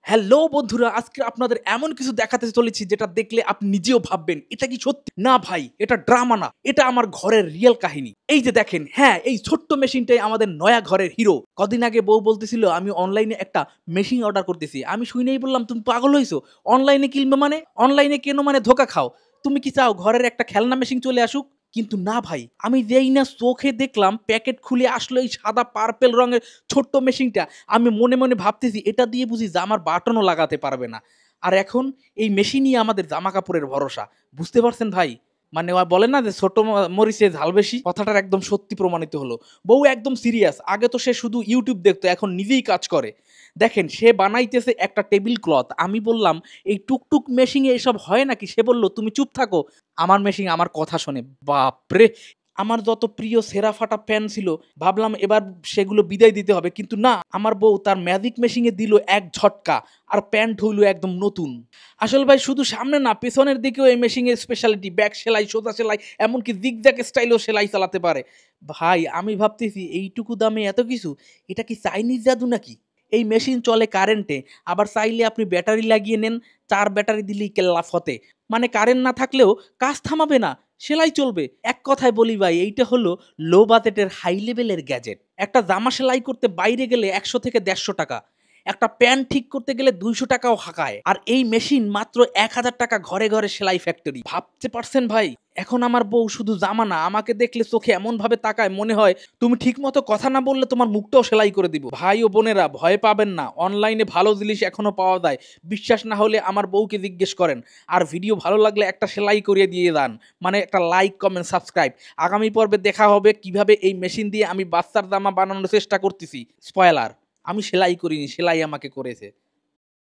Hello বন্ধুরা, আজকে আপনাদের এমন কিছু দেখাতে চলেছি যেটা দেখলে আপনি নিজেও ভাববেন এটা কি সত্যি। না ভাই, এটা ড্রামা না, এটা আমার ঘরের রিয়েল কাহিনী। এই যে দেখেন, হ্যাঁ, এই ছোট্ট মেশিনটাই আমাদের নয়া ঘরের হিরো। কদিন আগে বউ বলতেছিল আমি অনলাইনে একটা মেশিন অর্ডার করতেছি। আমি শুনেই বললাম তুমি পাগল হইছো? অনলাইনে কিনবে মানে? অনলাইনে কেন মানে ধোকা খাও? তুমি কি চাও ঘরের একটা খেলনা মেশিন চলে আসুক? কিন্তু না ভাই, আমি যেই না চোখে দেখলাম প্যাকেট খুলে আসলো এই সাদা পার্পেল রঙের ছোট্ট মেশিনটা, আমি মনে মনে ভাবতেছি এটা দিয়ে বুঝি জামার বাটনও লাগাতে পারবে না। আর এখন এই মেশিনই আমাদের জামা কাপড়ের ভরসা। বুঝতে পারছেন ভাই? মানে ওয়া বলে না যে ছোট মরিচে ঝাল বেশি, কথাটার একদম সত্যি প্রমাণিত হলো। বউ একদম সিরিয়াস। আগে তো সে শুধু ইউটিউব দেখতো, এখন নিজেই কাজ করে। দেখেন সে বানাইতেছে একটা টেবিল ক্লথ। আমি বললাম এই টুকটুক মেশিনে এসব হয় নাকি? সে বলল তুমি চুপ থাকো, আমার মেশিন আমার কথা শোনে। বাপরে! আমার যত প্রিয় ছেঁড়া ফাটা প্যান ছিল, ভাবলাম এবার সেগুলো বিদায় দিতে হবে। কিন্তু না, আমার বউ তার ম্যাজিক মেশিনে দিল এক ঝটকা, আর প্যান্ট হইল একদম নতুন। আসলে ভাই শুধু সামনে না, পেছনের দিকেও এই মেশিনের স্পেশালিটি। ব্যাক সেলাই, সোজা সেলাই, এমনকি জিগজ্যাগ স্টাইলেও সেলাই চালাতে পারে। ভাই আমি ভাবতেছি এইটুকু দামে এত কিছু, এটা কি চাইনিজ জাদু নাকি? এই মেশিন চলে কারেন্টে, আবার চাইলে আপনি ব্যাটারি লাগিয়ে নেন, ৪ ব্যাটারি দিলেই কেল্লা ফতে। মানে কারেন্ট না থাকলেও কাজ থামাবে না, সেলাই চলবে। এক কথায় বলি ভাই, এইটা হলো লো বাজেটের হাই লেভেলের গ্যাজেট। একটা জামা সেলাই করতে বাইরে গেলে ১০০ থেকে ১৫০ টাকা। একটা প্যান্ট ঠিক করতে গেলে ২০০ টাকাও হাঁকায়। আর এই মেশিন মাত্র ১,০০০ টাকা, ঘরে ঘরে সেলাই ফ্যাক্টরি। ভাবতে পারছেন ভাই? এখন আমার বউ শুধু জামা না, আমাকে দেখলে চোখে এমনভাবে তাকায় মনে হয় তুমি ঠিকমতো কথা না বললে তোমার মুখটাও সেলাই করে দিব। ভাই ও বোনেরা, ভয় পাবেন না। অনলাইনে ভালো জিনিস এখনো পাওয়া যায়। বিশ্বাস না হলে আমার বউকে জিজ্ঞেস করেন। আর ভিডিও ভালো লাগলে একটা সেলাই করিয়ে দিয়ে দেন। মানে একটা লাইক, কমেন্ট, সাবস্ক্রাইব। আগামী পর্বে দেখা হবে কিভাবে এই মেশিন দিয়ে আমি বাচ্চার জামা বানানোর চেষ্টা করতেছি। স্পয়লার, আমি সেলাই করিনি, সেলাই আমাকে করেছে।